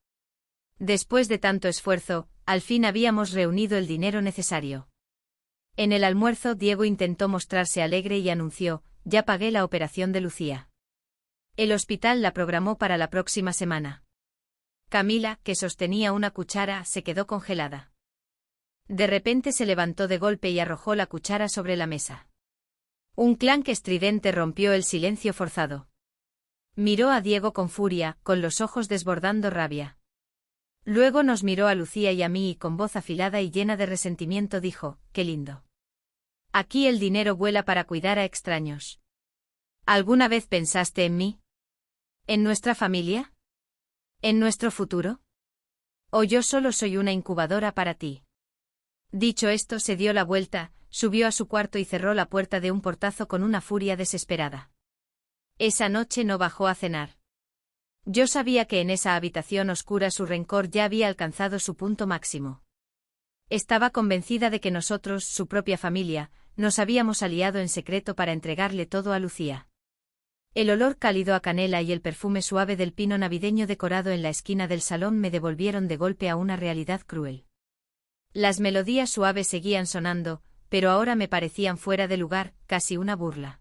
Después de tanto esfuerzo, al fin habíamos reunido el dinero necesario. En el almuerzo Diego intentó mostrarse alegre y anunció: ya pagué la operación de Lucía. El hospital la programó para la próxima semana. Camila, que sostenía una cuchara, se quedó congelada. De repente se levantó de golpe y arrojó la cuchara sobre la mesa. Un clank estridente rompió el silencio forzado. Miró a Diego con furia, con los ojos desbordando rabia. Luego nos miró a Lucía y a mí y con voz afilada y llena de resentimiento dijo: «Qué lindo. Aquí el dinero vuela para cuidar a extraños. ¿Alguna vez pensaste en mí? ¿En nuestra familia? ¿En nuestro futuro? ¿O yo solo soy una incubadora para ti?». Dicho esto se dio la vuelta, subió a su cuarto y cerró la puerta de un portazo con una furia desesperada. Esa noche no bajó a cenar. Yo sabía que en esa habitación oscura su rencor ya había alcanzado su punto máximo. Estaba convencida de que nosotros, su propia familia, nos habíamos aliado en secreto para entregarle todo a Lucía. El olor cálido a canela y el perfume suave del pino navideño decorado en la esquina del salón me devolvieron de golpe a una realidad cruel. Las melodías suaves seguían sonando, pero ahora me parecían fuera de lugar, casi una burla.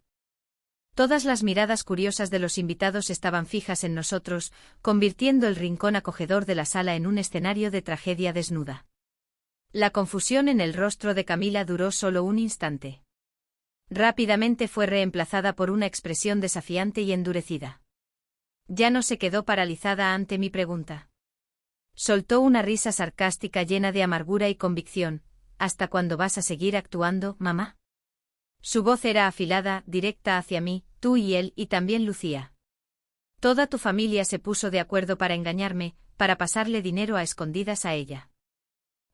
Todas las miradas curiosas de los invitados estaban fijas en nosotros, convirtiendo el rincón acogedor de la sala en un escenario de tragedia desnuda. La confusión en el rostro de Camila duró solo un instante. Rápidamente fue reemplazada por una expresión desafiante y endurecida. Ya no se quedó paralizada ante mi pregunta. Soltó una risa sarcástica llena de amargura y convicción. «¿Hasta cuándo vas a seguir actuando, mamá?». Su voz era afilada, directa hacia mí, tú y él y también Lucía. Toda tu familia se puso de acuerdo para engañarme, para pasarle dinero a escondidas a ella.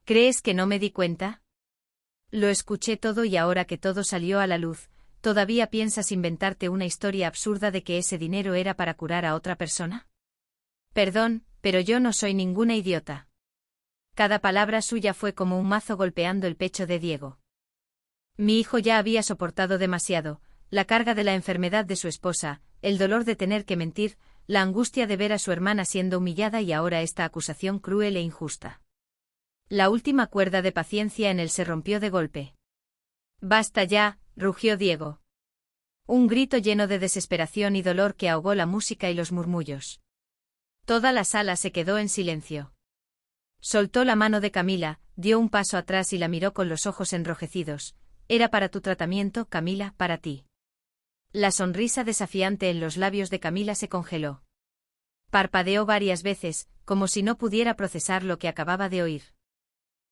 ¿Crees que no me di cuenta? Lo escuché todo y ahora que todo salió a la luz, ¿todavía piensas inventarte una historia absurda de que ese dinero era para curar a otra persona? Perdón, pero yo no soy ninguna idiota. Cada palabra suya fue como un mazo golpeando el pecho de Diego. Mi hijo ya había soportado demasiado, la carga de la enfermedad de su esposa, el dolor de tener que mentir, la angustia de ver a su hermana siendo humillada y ahora esta acusación cruel e injusta. La última cuerda de paciencia en él se rompió de golpe. «Basta ya», rugió Diego. Un grito lleno de desesperación y dolor que ahogó la música y los murmullos. Toda la sala se quedó en silencio. Soltó la mano de Camila, dio un paso atrás y la miró con los ojos enrojecidos. «Era para tu tratamiento, Camila, para ti». La sonrisa desafiante en los labios de Camila se congeló. Parpadeó varias veces, como si no pudiera procesar lo que acababa de oír.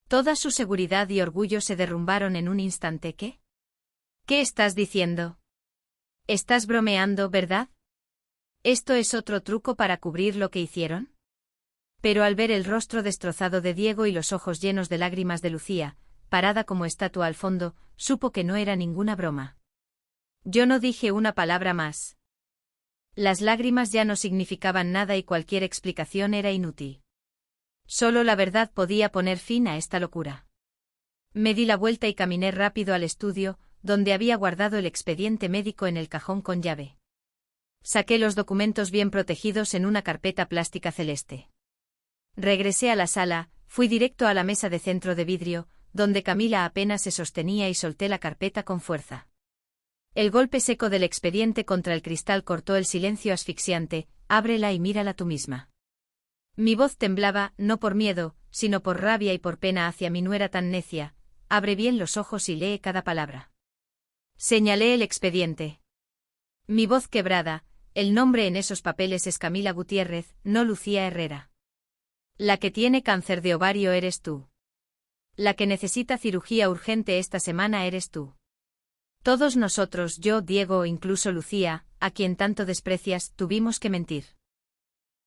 Toda su seguridad y orgullo se derrumbaron en un instante. ¿Qué? ¿Qué estás diciendo? Estás bromeando, ¿verdad? ¿Esto es otro truco para cubrir lo que hicieron? Pero al ver el rostro destrozado de Diego y los ojos llenos de lágrimas de Lucía, parada como estatua al fondo, supo que no era ninguna broma. Yo no dije una palabra más. Las lágrimas ya no significaban nada y cualquier explicación era inútil. Solo la verdad podía poner fin a esta locura. Me di la vuelta y caminé rápido al estudio, donde había guardado el expediente médico en el cajón con llave. Saqué los documentos bien protegidos en una carpeta plástica celeste. Regresé a la sala, fui directo a la mesa de centro de vidrio, donde Camila apenas se sostenía y solté la carpeta con fuerza. El golpe seco del expediente contra el cristal cortó el silencio asfixiante. «Ábrela y mírala tú misma». Mi voz temblaba, no por miedo, sino por rabia y por pena hacia mi nuera tan necia. «Abre bien los ojos y lee cada palabra». Señalé el expediente. Mi voz quebrada, el nombre en esos papeles es Camila Gutiérrez, no Lucía Herrera. La que tiene cáncer de ovario eres tú. La que necesita cirugía urgente esta semana eres tú. Todos nosotros, yo, Diego, incluso Lucía, a quien tanto desprecias, tuvimos que mentir.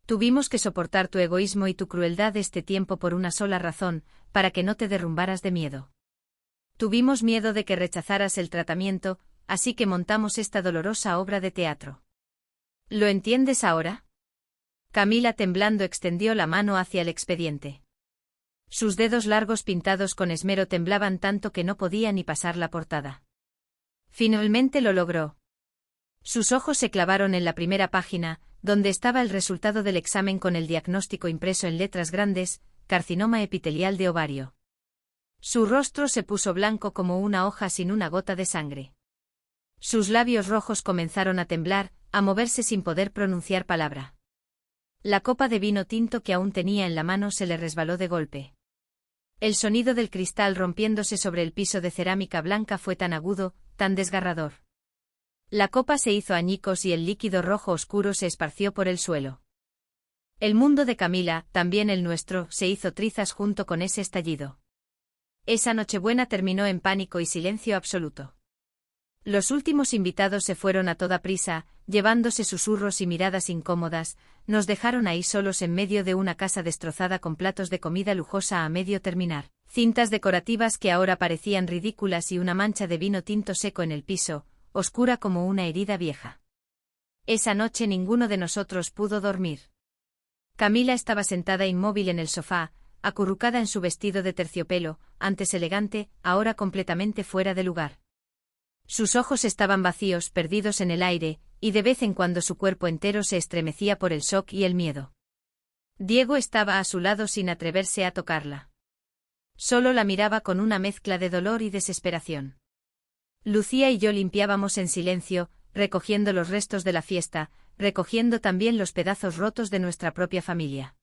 Tuvimos que soportar tu egoísmo y tu crueldad este tiempo por una sola razón, para que no te derrumbaras de miedo. Tuvimos miedo de que rechazaras el tratamiento, así que montamos esta dolorosa obra de teatro. ¿Lo entiendes ahora? Camila temblando extendió la mano hacia el expediente. Sus dedos largos pintados con esmero temblaban tanto que no podía ni pasar la portada. Finalmente lo logró. Sus ojos se clavaron en la primera página, donde estaba el resultado del examen con el diagnóstico impreso en letras grandes: carcinoma epitelial de ovario. Su rostro se puso blanco como una hoja sin una gota de sangre. Sus labios rojos comenzaron a temblar, a moverse sin poder pronunciar palabra. La copa de vino tinto que aún tenía en la mano se le resbaló de golpe. El sonido del cristal rompiéndose sobre el piso de cerámica blanca fue tan agudo, tan desgarrador. La copa se hizo añicos y el líquido rojo oscuro se esparció por el suelo. El mundo de Camila, también el nuestro, se hizo trizas junto con ese estallido. Esa Nochebuena terminó en pánico y silencio absoluto. Los últimos invitados se fueron a toda prisa, llevándose susurros y miradas incómodas. Nos dejaron ahí solos en medio de una casa destrozada con platos de comida lujosa a medio terminar, cintas decorativas que ahora parecían ridículas y una mancha de vino tinto seco en el piso, oscura como una herida vieja. Esa noche ninguno de nosotros pudo dormir. Camila estaba sentada inmóvil en el sofá, acurrucada en su vestido de terciopelo, antes elegante, ahora completamente fuera de lugar. Sus ojos estaban vacíos, perdidos en el aire, y de vez en cuando su cuerpo entero se estremecía por el shock y el miedo. Diego estaba a su lado sin atreverse a tocarla. Solo la miraba con una mezcla de dolor y desesperación. Lucía y yo limpiábamos en silencio, recogiendo los restos de la fiesta, recogiendo también los pedazos rotos de nuestra propia familia.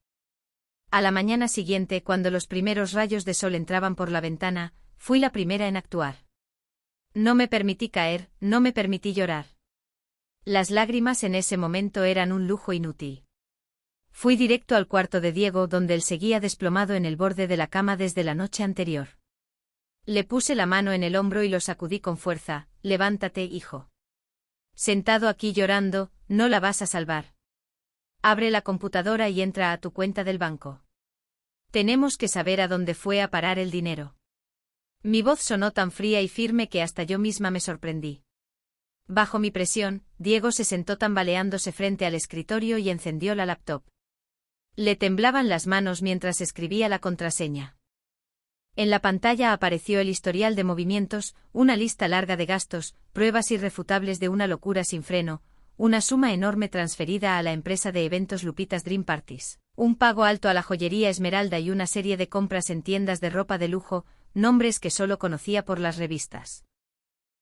A la mañana siguiente, cuando los primeros rayos de sol entraban por la ventana, fui la primera en actuar. No me permití caer, no me permití llorar. Las lágrimas en ese momento eran un lujo inútil. Fui directo al cuarto de Diego, donde él seguía desplomado en el borde de la cama desde la noche anterior. Le puse la mano en el hombro y lo sacudí con fuerza. Levántate, hijo. Sentado aquí llorando, no la vas a salvar. Abre la computadora y entra a tu cuenta del banco. Tenemos que saber a dónde fue a parar el dinero. Mi voz sonó tan fría y firme que hasta yo misma me sorprendí. Bajo mi presión, Diego se sentó tambaleándose frente al escritorio y encendió la laptop. Le temblaban las manos mientras escribía la contraseña. En la pantalla apareció el historial de movimientos, una lista larga de gastos, pruebas irrefutables de una locura sin freno, una suma enorme transferida a la empresa de eventos Lupita's Dream Parties, un pago alto a la joyería Esmeralda y una serie de compras en tiendas de ropa de lujo, nombres que solo conocía por las revistas.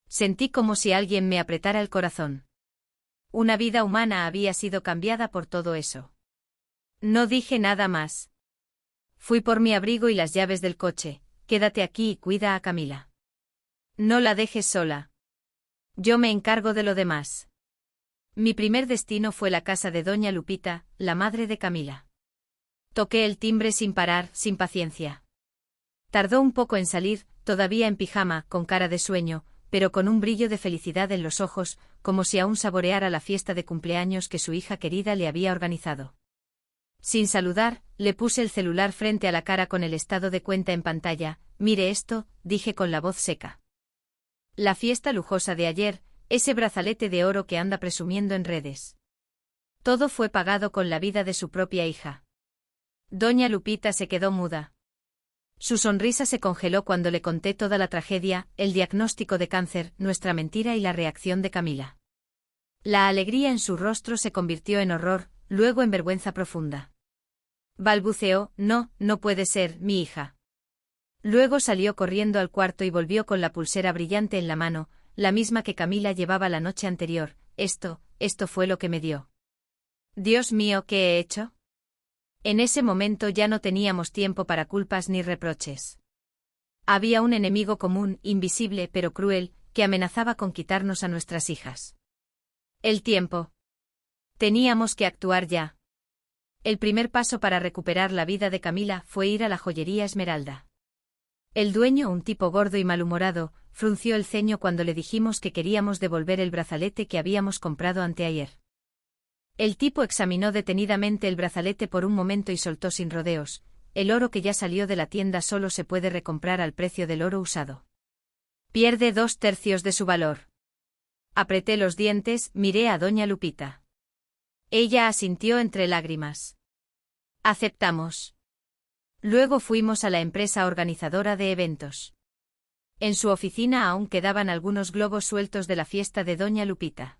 Sentí como si alguien me apretara el corazón. Una vida humana había sido cambiada por todo eso. No dije nada más. Fui por mi abrigo y las llaves del coche. Quédate aquí y cuida a Camila. No la dejes sola. Yo me encargo de lo demás. Mi primer destino fue la casa de doña Lupita, la madre de Camila. Toqué el timbre sin parar, sin paciencia. Tardó un poco en salir, todavía en pijama, con cara de sueño, pero con un brillo de felicidad en los ojos, como si aún saboreara la fiesta de cumpleaños que su hija querida le había organizado. Sin saludar, le puse el celular frente a la cara con el estado de cuenta en pantalla. Mire esto, dije con la voz seca. La fiesta lujosa de ayer, ese brazalete de oro que anda presumiendo en redes. Todo fue pagado con la vida de su propia hija. Doña Lupita se quedó muda. Su sonrisa se congeló cuando le conté toda la tragedia, el diagnóstico de cáncer, nuestra mentira y la reacción de Camila. La alegría en su rostro se convirtió en horror, luego en vergüenza profunda. Balbuceó: no, no puede ser, mi hija. Luego salió corriendo al cuarto y volvió con la pulsera brillante en la mano, la misma que Camila llevaba la noche anterior. Esto fue lo que me dio. Dios mío, ¿qué he hecho? En ese momento ya no teníamos tiempo para culpas ni reproches. Había un enemigo común, invisible pero cruel, que amenazaba con quitarnos a nuestras hijas. El tiempo. Teníamos que actuar ya. El primer paso para recuperar la vida de Camila fue ir a la joyería Esmeralda. El dueño, un tipo gordo y malhumorado, frunció el ceño cuando le dijimos que queríamos devolver el brazalete que habíamos comprado anteayer. El tipo examinó detenidamente el brazalete por un momento y soltó sin rodeos: el oro que ya salió de la tienda solo se puede recomprar al precio del oro usado. Pierde 2/3 de su valor. Apreté los dientes, miré a doña Lupita. Ella asintió entre lágrimas. Aceptamos. Luego fuimos a la empresa organizadora de eventos. En su oficina aún quedaban algunos globos sueltos de la fiesta de doña Lupita.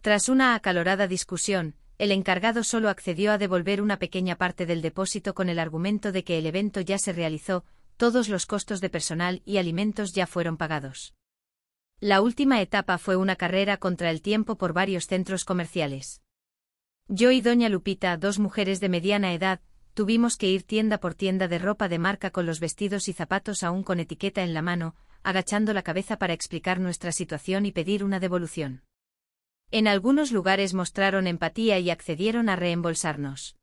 Tras una acalorada discusión, el encargado solo accedió a devolver una pequeña parte del depósito con el argumento de que el evento ya se realizó, todos los costos de personal y alimentos ya fueron pagados. La última etapa fue una carrera contra el tiempo por varios centros comerciales. Yo y doña Lupita, dos mujeres de mediana edad, tuvimos que ir tienda por tienda de ropa de marca con los vestidos y zapatos aún con etiqueta en la mano, agachando la cabeza para explicar nuestra situación y pedir una devolución. En algunos lugares mostraron empatía y accedieron a reembolsarnos.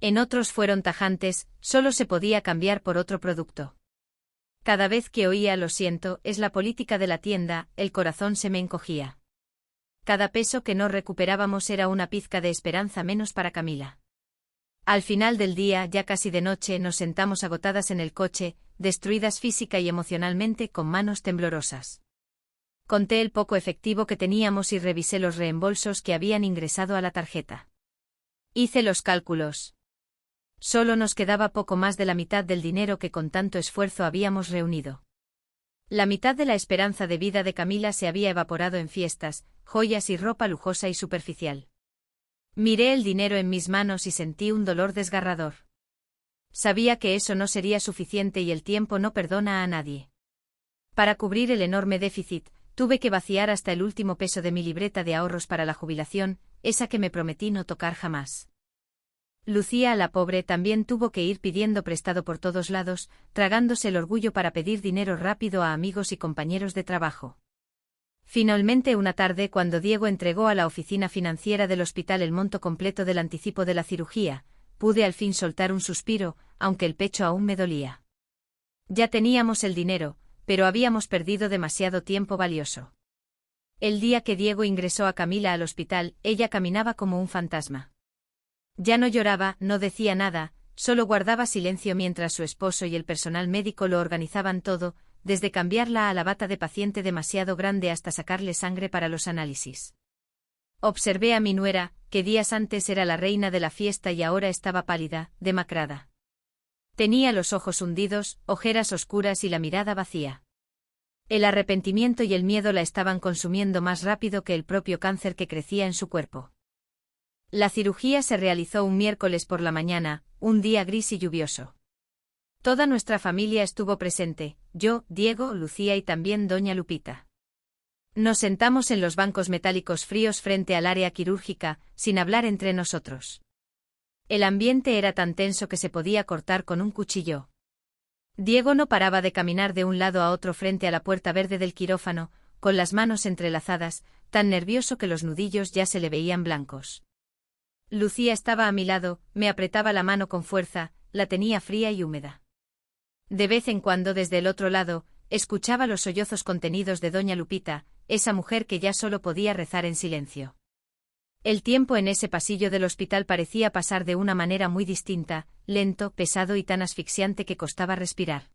En otros fueron tajantes, solo se podía cambiar por otro producto. Cada vez que oía "lo siento, es la política de la tienda", el corazón se me encogía. Cada peso que no recuperábamos era una pizca de esperanza menos para Camila. Al final del día, ya casi de noche, nos sentamos agotadas en el coche, destruidas física y emocionalmente, con manos temblorosas. Conté el poco efectivo que teníamos y revisé los reembolsos que habían ingresado a la tarjeta. Hice los cálculos. Solo nos quedaba poco más de la mitad del dinero que con tanto esfuerzo habíamos reunido. La mitad de la esperanza de vida de Camila se había evaporado en fiestas, joyas y ropa lujosa y superficial. Miré el dinero en mis manos y sentí un dolor desgarrador. Sabía que eso no sería suficiente y el tiempo no perdona a nadie. Para cubrir el enorme déficit, tuve que vaciar hasta el último peso de mi libreta de ahorros para la jubilación, esa que me prometí no tocar jamás. Lucía, la pobre, también tuvo que ir pidiendo prestado por todos lados, tragándose el orgullo para pedir dinero rápido a amigos y compañeros de trabajo. Finalmente, una tarde, cuando Diego entregó a la oficina financiera del hospital el monto completo del anticipo de la cirugía, pude al fin soltar un suspiro, aunque el pecho aún me dolía. Ya teníamos el dinero, pero habíamos perdido demasiado tiempo valioso. El día que Diego ingresó a Camila al hospital, ella caminaba como un fantasma. Ya no lloraba, no decía nada, solo guardaba silencio mientras su esposo y el personal médico lo organizaban todo, desde cambiarla a la bata de paciente demasiado grande hasta sacarle sangre para los análisis. Observé a mi nuera, que días antes era la reina de la fiesta y ahora estaba pálida, demacrada. Tenía los ojos hundidos, ojeras oscuras y la mirada vacía. El arrepentimiento y el miedo la estaban consumiendo más rápido que el propio cáncer que crecía en su cuerpo. La cirugía se realizó un miércoles por la mañana, un día gris y lluvioso. Toda nuestra familia estuvo presente, yo, Diego, Lucía y también doña Lupita. Nos sentamos en los bancos metálicos fríos frente al área quirúrgica, sin hablar entre nosotros. El ambiente era tan tenso que se podía cortar con un cuchillo. Diego no paraba de caminar de un lado a otro frente a la puerta verde del quirófano, con las manos entrelazadas, tan nervioso que los nudillos ya se le veían blancos. Lucía estaba a mi lado, me apretaba la mano con fuerza, la tenía fría y húmeda. De vez en cuando desde el otro lado, escuchaba los sollozos contenidos de doña Lupita, esa mujer que ya solo podía rezar en silencio. El tiempo en ese pasillo del hospital parecía pasar de una manera muy distinta, lento, pesado y tan asfixiante que costaba respirar.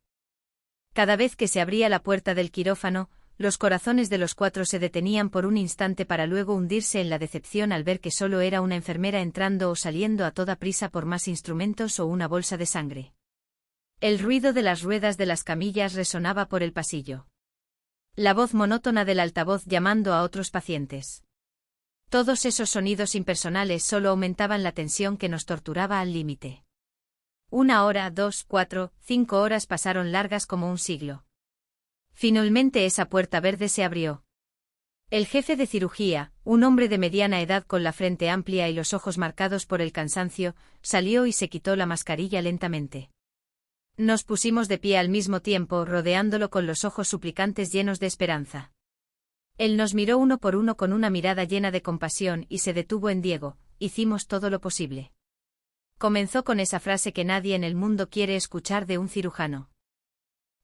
Cada vez que se abría la puerta del quirófano, los corazones de los cuatro se detenían por un instante para luego hundirse en la decepción al ver que solo era una enfermera entrando o saliendo a toda prisa por más instrumentos o una bolsa de sangre. El ruido de las ruedas de las camillas resonaba por el pasillo. La voz monótona del altavoz llamando a otros pacientes. Todos esos sonidos impersonales solo aumentaban la tensión que nos torturaba al límite. 1 hora, 2, 4, 5 horas pasaron largas como un siglo. Finalmente esa puerta verde se abrió. El jefe de cirugía, un hombre de mediana edad con la frente amplia y los ojos marcados por el cansancio, salió y se quitó la mascarilla lentamente. Nos pusimos de pie al mismo tiempo, rodeándolo con los ojos suplicantes llenos de esperanza. Él nos miró uno por uno con una mirada llena de compasión y se detuvo en Diego: hicimos todo lo posible. Comenzó con esa frase que nadie en el mundo quiere escuchar de un cirujano.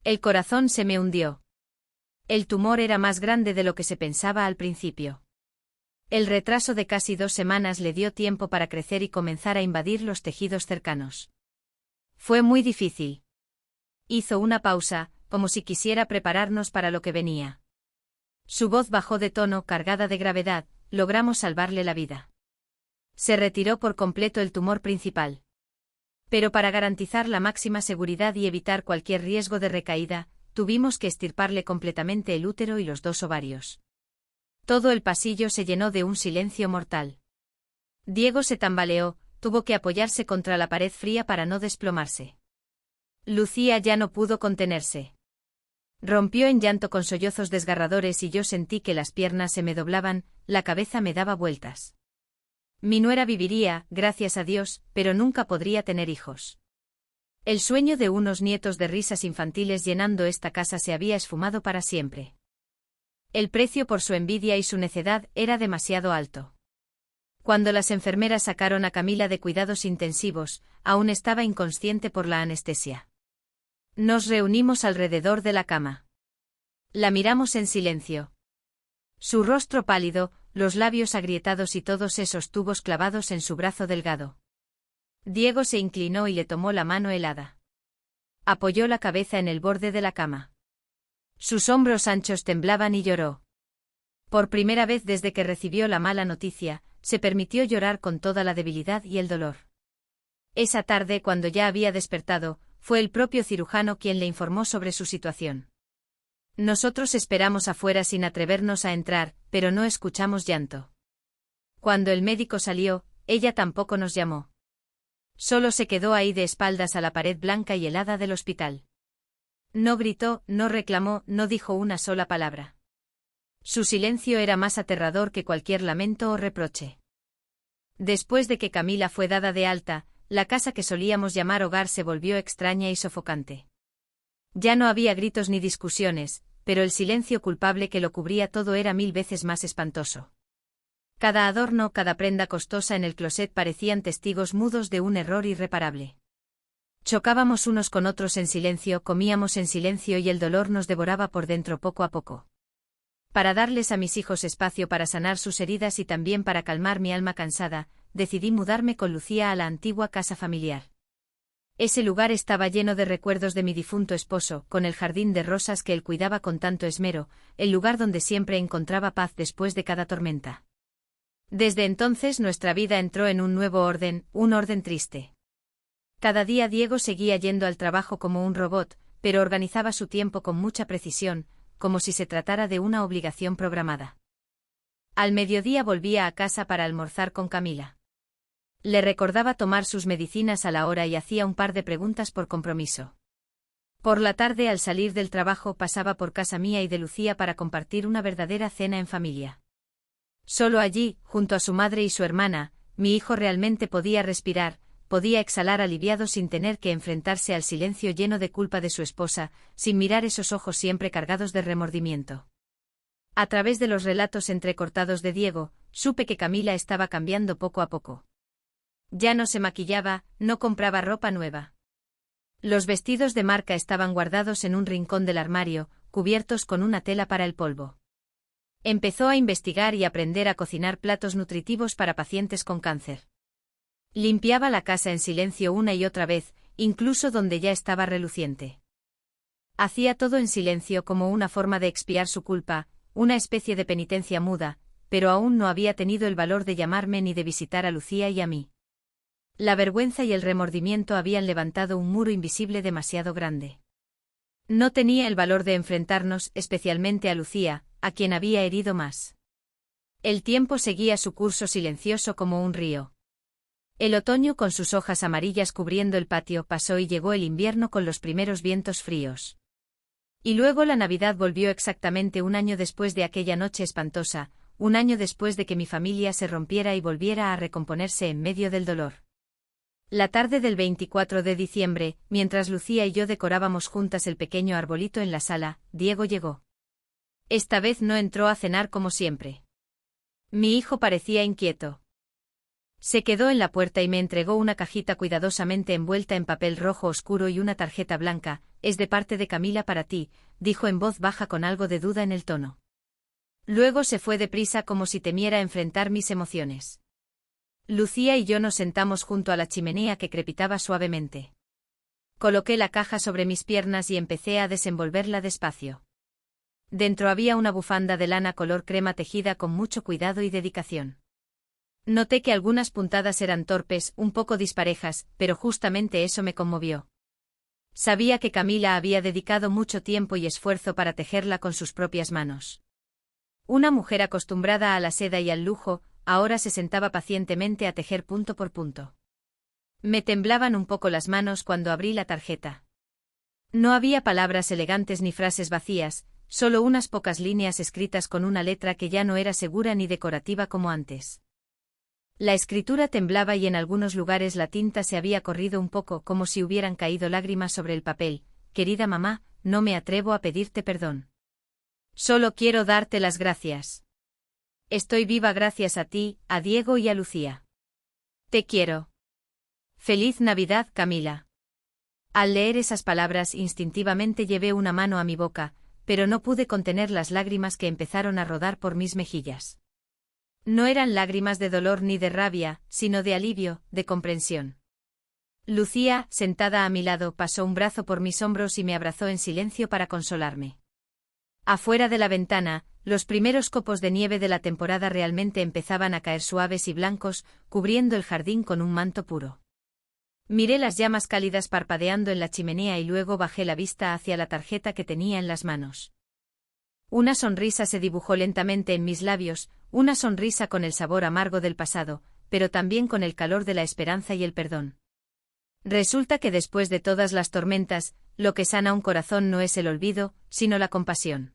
El corazón se me hundió. El tumor era más grande de lo que se pensaba al principio. El retraso de casi 2 semanas le dio tiempo para crecer y comenzar a invadir los tejidos cercanos. Fue muy difícil. Hizo una pausa, como si quisiera prepararnos para lo que venía. Su voz bajó de tono, cargada de gravedad: logramos salvarle la vida. Se retiró por completo el tumor principal. Pero para garantizar la máxima seguridad y evitar cualquier riesgo de recaída, tuvimos que extirparle completamente el útero y los 2 ovarios. Todo el pasillo se llenó de un silencio mortal. Diego se tambaleó, tuvo que apoyarse contra la pared fría para no desplomarse. Lucía ya no pudo contenerse. Rompió en llanto con sollozos desgarradores y yo sentí que las piernas se me doblaban, la cabeza me daba vueltas. Mi nuera viviría, gracias a Dios, pero nunca podría tener hijos. El sueño de unos nietos de risas infantiles llenando esta casa se había esfumado para siempre. El precio por su envidia y su necedad era demasiado alto. Cuando las enfermeras sacaron a Camila de cuidados intensivos, aún estaba inconsciente por la anestesia. Nos reunimos alrededor de la cama. La miramos en silencio. Su rostro pálido, los labios agrietados y todos esos tubos clavados en su brazo delgado. Diego se inclinó y le tomó la mano helada. Apoyó la cabeza en el borde de la cama. Sus hombros anchos temblaban y lloró. Por primera vez desde que recibió la mala noticia, se permitió llorar con toda la debilidad y el dolor. Esa tarde, cuando ya había despertado, fue el propio cirujano quien le informó sobre su situación. Nosotros esperamos afuera sin atrevernos a entrar, pero no escuchamos llanto. Cuando el médico salió, ella tampoco nos llamó. Solo se quedó ahí de espaldas a la pared blanca y helada del hospital. No gritó, no reclamó, no dijo una sola palabra. Su silencio era más aterrador que cualquier lamento o reproche. Después de que Camila fue dada de alta, la casa que solíamos llamar hogar se volvió extraña y sofocante. Ya no había gritos ni discusiones, pero el silencio culpable que lo cubría todo era 1000 veces más espantoso. Cada adorno, cada prenda costosa en el closet parecían testigos mudos de un error irreparable. Chocábamos unos con otros en silencio, comíamos en silencio y el dolor nos devoraba por dentro poco a poco. Para darles a mis hijos espacio para sanar sus heridas y también para calmar mi alma cansada, decidí mudarme con Lucía a la antigua casa familiar. Ese lugar estaba lleno de recuerdos de mi difunto esposo, con el jardín de rosas que él cuidaba con tanto esmero, el lugar donde siempre encontraba paz después de cada tormenta. Desde entonces nuestra vida entró en un nuevo orden, un orden triste. Cada día Diego seguía yendo al trabajo como un robot, pero organizaba su tiempo con mucha precisión, como si se tratara de una obligación programada. Al mediodía volvía a casa para almorzar con Camila. Le recordaba tomar sus medicinas a la hora y hacía un par de preguntas por compromiso. Por la tarde, al salir del trabajo, pasaba por casa mía y de Lucía para compartir una verdadera cena en familia. Solo allí, junto a su madre y su hermana, mi hijo realmente podía respirar, podía exhalar aliviado sin tener que enfrentarse al silencio lleno de culpa de su esposa, sin mirar esos ojos siempre cargados de remordimiento. A través de los relatos entrecortados de Diego, supe que Camila estaba cambiando poco a poco. Ya no se maquillaba, no compraba ropa nueva. Los vestidos de marca estaban guardados en un rincón del armario, cubiertos con una tela para el polvo. Empezó a investigar y aprender a cocinar platos nutritivos para pacientes con cáncer. Limpiaba la casa en silencio una y otra vez, incluso donde ya estaba reluciente. Hacía todo en silencio como una forma de expiar su culpa, una especie de penitencia muda, pero aún no había tenido el valor de llamarme ni de visitar a Lucía y a mí. La vergüenza y el remordimiento habían levantado un muro invisible demasiado grande. No tenía el valor de enfrentarnos, especialmente a Lucía, a quien había herido más. El tiempo seguía su curso silencioso como un río. El otoño con sus hojas amarillas cubriendo el patio pasó y llegó el invierno con los primeros vientos fríos. Y luego la Navidad volvió exactamente un año después de aquella noche espantosa, un año después de que mi familia se rompiera y volviera a recomponerse en medio del dolor. La tarde del 24 de diciembre, mientras Lucía y yo decorábamos juntas el pequeño arbolito en la sala, Diego llegó. Esta vez no entró a cenar como siempre. Mi hijo parecía inquieto. Se quedó en la puerta y me entregó una cajita cuidadosamente envuelta en papel rojo oscuro y una tarjeta blanca. «Es de parte de Camila para ti», dijo en voz baja con algo de duda en el tono. Luego se fue deprisa como si temiera enfrentar mis emociones. Lucía y yo nos sentamos junto a la chimenea que crepitaba suavemente. Coloqué la caja sobre mis piernas y empecé a desenvolverla despacio. Dentro había una bufanda de lana color crema tejida con mucho cuidado y dedicación. Noté que algunas puntadas eran torpes, un poco disparejas, pero justamente eso me conmovió. Sabía que Camila había dedicado mucho tiempo y esfuerzo para tejerla con sus propias manos. Una mujer acostumbrada a la seda y al lujo, ahora se sentaba pacientemente a tejer punto por punto. Me temblaban un poco las manos cuando abrí la tarjeta. No había palabras elegantes ni frases vacías, solo unas pocas líneas escritas con una letra que ya no era segura ni decorativa como antes. La escritura temblaba y en algunos lugares la tinta se había corrido un poco como si hubieran caído lágrimas sobre el papel. Querida mamá, no me atrevo a pedirte perdón. Solo quiero darte las gracias. Estoy viva gracias a ti, a Diego y a Lucía. Te quiero. Feliz Navidad, Camila. Al leer esas palabras instintivamente llevé una mano a mi boca, pero no pude contener las lágrimas que empezaron a rodar por mis mejillas. No eran lágrimas de dolor ni de rabia, sino de alivio, de comprensión. Lucía, sentada a mi lado, pasó un brazo por mis hombros y me abrazó en silencio para consolarme. Afuera de la ventana, los primeros copos de nieve de la temporada realmente empezaban a caer suaves y blancos, cubriendo el jardín con un manto puro. Miré las llamas cálidas parpadeando en la chimenea y luego bajé la vista hacia la tarjeta que tenía en las manos. Una sonrisa se dibujó lentamente en mis labios, una sonrisa con el sabor amargo del pasado, pero también con el calor de la esperanza y el perdón. Resulta que después de todas las tormentas, lo que sana un corazón no es el olvido, sino la compasión.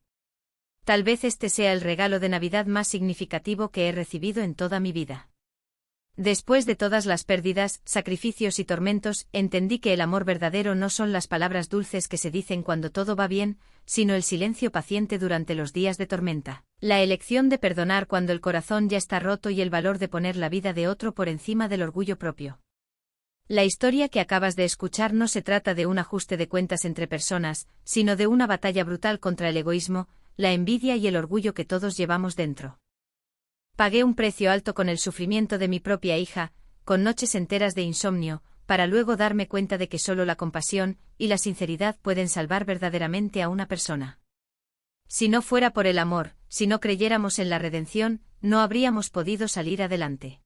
Tal vez este sea el regalo de Navidad más significativo que he recibido en toda mi vida. Después de todas las pérdidas, sacrificios y tormentos, entendí que el amor verdadero no son las palabras dulces que se dicen cuando todo va bien, sino el silencio paciente durante los días de tormenta, la elección de perdonar cuando el corazón ya está roto y el valor de poner la vida de otro por encima del orgullo propio. La historia que acabas de escuchar no se trata de un ajuste de cuentas entre personas, sino de una batalla brutal contra el egoísmo, la envidia y el orgullo que todos llevamos dentro. Pagué un precio alto con el sufrimiento de mi propia hija, con noches enteras de insomnio, para luego darme cuenta de que solo la compasión y la sinceridad pueden salvar verdaderamente a una persona. Si no fuera por el amor, si no creyéramos en la redención, no habríamos podido salir adelante.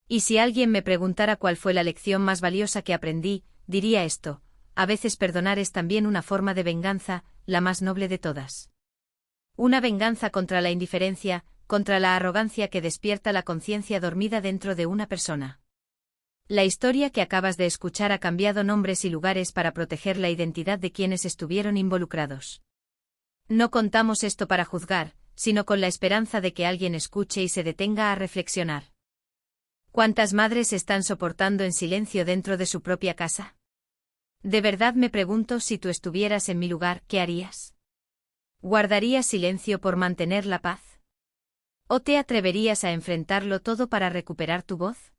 Y si alguien me preguntara cuál fue la lección más valiosa que aprendí, diría esto: a veces perdonar es también una forma de venganza, la más noble de todas. Una venganza contra la indiferencia, contra la arrogancia que despierta la conciencia dormida dentro de una persona. La historia que acabas de escuchar ha cambiado nombres y lugares para proteger la identidad de quienes estuvieron involucrados. No contamos esto para juzgar, sino con la esperanza de que alguien escuche y se detenga a reflexionar. ¿Cuántas madres están soportando en silencio dentro de su propia casa? De verdad me pregunto, si tú estuvieras en mi lugar, ¿qué harías? ¿Guardarías silencio por mantener la paz? ¿O te atreverías a enfrentarlo todo para recuperar tu voz?